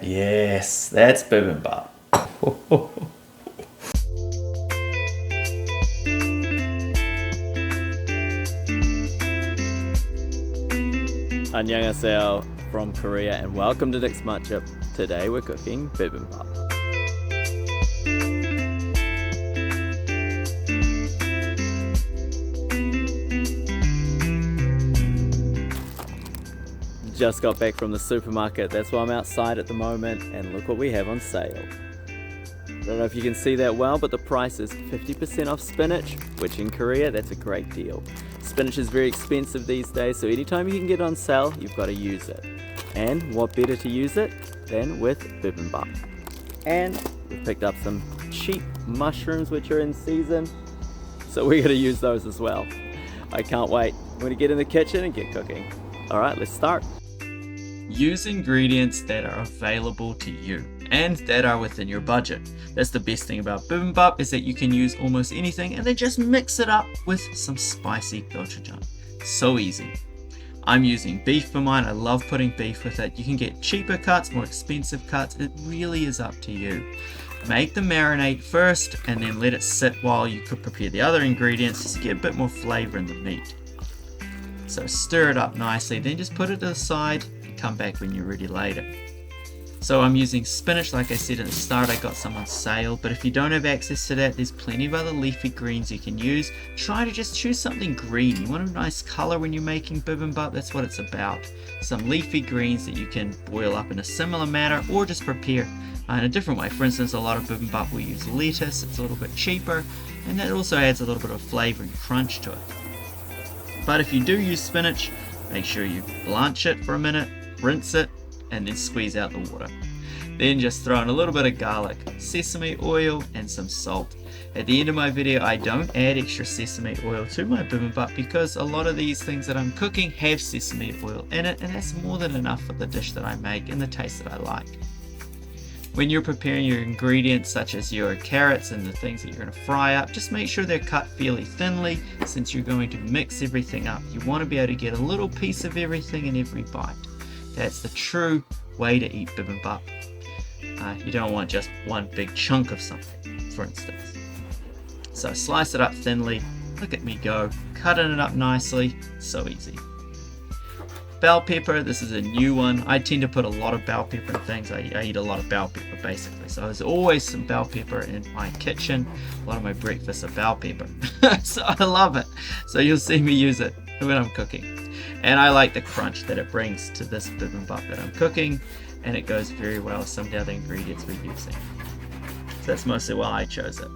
that? Yes, that's bibimbap. Annyeonghaseyo from Korea and welcome to Dick's Matchup. Today we're cooking bibimbap. Just got back from the supermarket, that's why I'm outside at the moment, and look what we have on sale. I don't know if you can see that well, but the price is 50% off spinach, which in Korea, that's a great deal. Spinach is very expensive these days, so anytime you can get it on sale, you've got to use it. And what better to use it than with bibimbap. And we've picked up some cheap mushrooms which are in season, so we're going to use those as well. I can't wait. I'm going to get in the kitchen and get cooking. Alright, let's start. Use ingredients that are available to you and that are within your budget. That's the best thing about bibimbap, is that you can use almost anything and then just mix it up with some spicy gochujang. So easy. I'm using beef for mine. I love putting beef with it. You can get cheaper cuts, more expensive cuts. It really is up to you. Make the marinade first and then let it sit while you could prepare the other ingredients just to get a bit more flavor in the meat. So stir it up nicely, then just put it to the side and come back when you're ready later. So I'm using spinach, like I said at the start, I got some on sale, but if you don't have access to that, there's plenty of other leafy greens you can use. Try to just choose something green. You want a nice color when you're making bibimbap, that's what it's about. Some leafy greens that you can boil up in a similar manner or just prepare in a different way. For instance, a lot of bibimbap will use lettuce, it's a little bit cheaper, and that also adds a little bit of flavor and crunch to it. But if you do use spinach, make sure you blanch it for a minute, rinse it, and then squeeze out the water. Then just throw in a little bit of garlic, sesame oil, and some salt. At the end of my video, I don't add extra sesame oil to my bibimbap because a lot of these things that I'm cooking have sesame oil in it, and that's more than enough for the dish that I make and the taste that I like. When you're preparing your ingredients, such as your carrots and the things that you're going to fry up, just make sure they're cut fairly thinly since you're going to mix everything up. You want to be able to get a little piece of everything in every bite. That's the true way to eat bibimbap. You don't want just one big chunk of something, for instance. So slice it up thinly. Look at me go, cutting it up nicely. So easy. Bell pepper, this is a new one. I tend to put a lot of bell pepper in things. I eat a lot of bell pepper basically. So there's always some bell pepper in my kitchen. A lot of my breakfasts are bell pepper. So I love it. So you'll see me use it when I'm cooking. And I like the crunch that it brings to this bibimbap that I'm cooking. And it goes very well with some of the other ingredients we're using. So that's mostly why I chose it.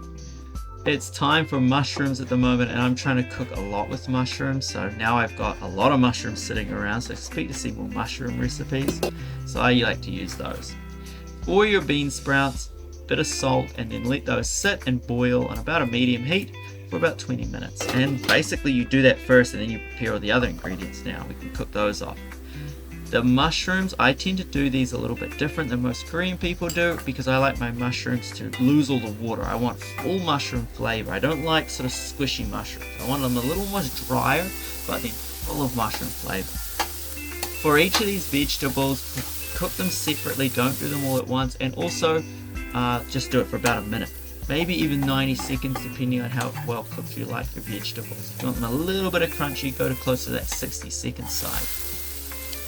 It's time for mushrooms at the moment, and I'm trying to cook a lot with mushrooms, so now I've got a lot of mushrooms sitting around, so expect to see more mushroom recipes. So I like to use those. For your bean sprouts, bit of salt, and then let those sit and boil on about a medium heat for about 20 minutes. And basically you do that first and then you prepare all the other ingredients now. We can cook those off. The mushrooms, I tend to do these a little bit different than most Korean people do because I like my mushrooms to lose all the water. I want full mushroom flavor. I don't like sort of squishy mushrooms. I want them a little more drier, but then full of mushroom flavor. For each of these vegetables, cook them separately, don't do them all at once, and also just do it for about a minute. Maybe even 90 seconds depending on how well cooked you like your vegetables. If you want them a little bit of crunchy, go to close to that 60-second side.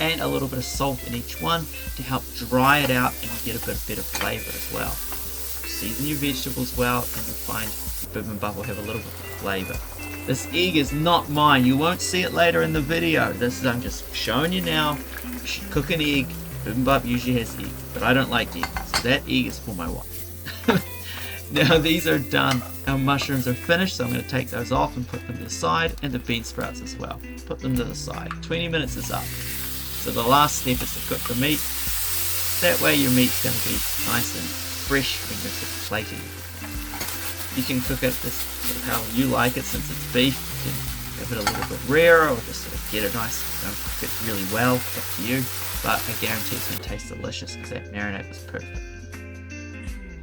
And a little bit of salt in each one to help dry it out and you get a bit better flavor as well. Season your vegetables well and you'll find your bibimbap will have a little bit of flavor. This egg is not mine. You won't see it later in the video. I'm just showing you now. You should cook an egg. Bibimbap usually has egg, but I don't like egg. So that egg is for my wife. Now these are done. Our mushrooms are finished, so I'm going to take those off and put them to the side, and the bean sprouts as well. Put them to the side. 20 minutes is up. So the last step is to cook the meat. That way your meat's going to be nice and fresh when you're sort of plating it. You can cook it just sort of how you like it. Since it's beef, you can have it a little bit rarer or just sort of get it nice. Don't cook it really well, it's up to you. But I guarantee it's going to taste delicious because that marinade was perfect.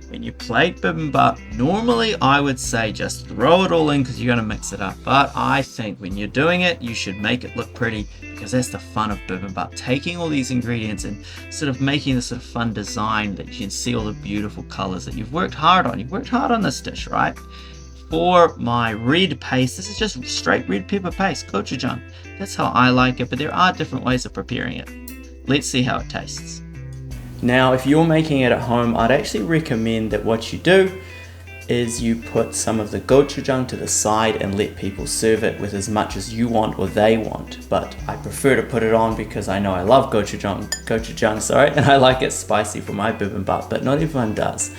when you plate bibimbap, normally I would say just throw it all in because you're going to mix it up. But I think when you're doing it, you should make it look pretty, because that's the fun of bibimbap. Taking all these ingredients and sort of making this sort of fun design that you can see all the beautiful colors that you've worked hard on. You've worked hard on this dish, right? For my red paste, this is just straight red pepper paste, gochujang. That's how I like it, but there are different ways of preparing it. Let's see how it tastes. Now, if you're making it at home, I'd actually recommend that what you do is you put some of the gochujang to the side and let people serve it with as much as you want or they want. But I prefer to put it on because I know I love gochujang, and I like it spicy for my bibimbap, but not everyone does.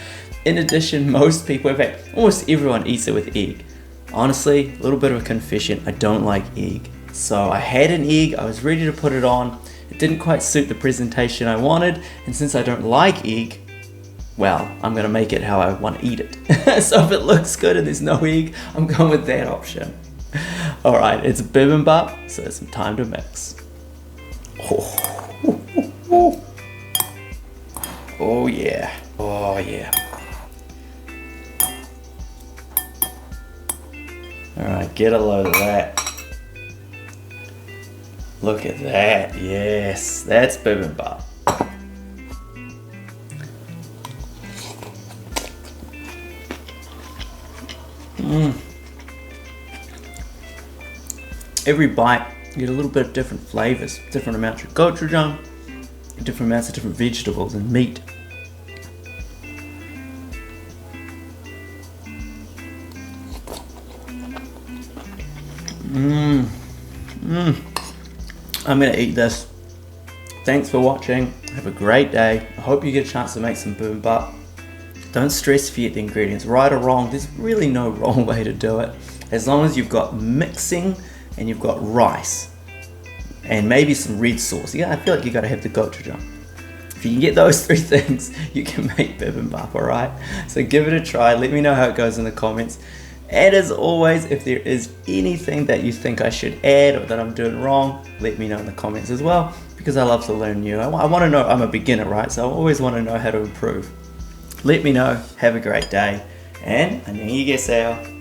In addition, most people, in fact, almost everyone eats it with egg. Honestly, a little bit of a confession, I don't like egg. So I had an egg, I was ready to put it on. It didn't quite suit the presentation I wanted, and since I don't like egg, well, I'm gonna make it how I want to eat it. So if it looks good and there's no egg, I'm going with that option. Alright, it's bibimbap, so there's some time to mix. Oh yeah, oh yeah. Alright, get a load of that. Look at that, yes, that's bibimbap. Every bite, you get a little bit of different flavors, different amounts of gochujang, different amounts of different vegetables and meat. I'm gonna eat this. Thanks for watching. Have a great day. I hope you get a chance to make some bibimbap. Don't stress if you get the ingredients right or wrong. There's really no wrong way to do it. As long as you've got mixing and you've got rice and maybe some red sauce. Yeah, I feel like you gotta have the gochujang. If you can get those three things, you can make bibimbap, alright? So give it a try. Let me know how it goes in the comments. And as always, if there is anything that you think I should add or that I'm doing wrong, let me know in the comments as well, because I love to learn new. I want to know, I'm a beginner, right? So I always want to know how to improve. Let me know. Have a great day. And annyeonghaseyo.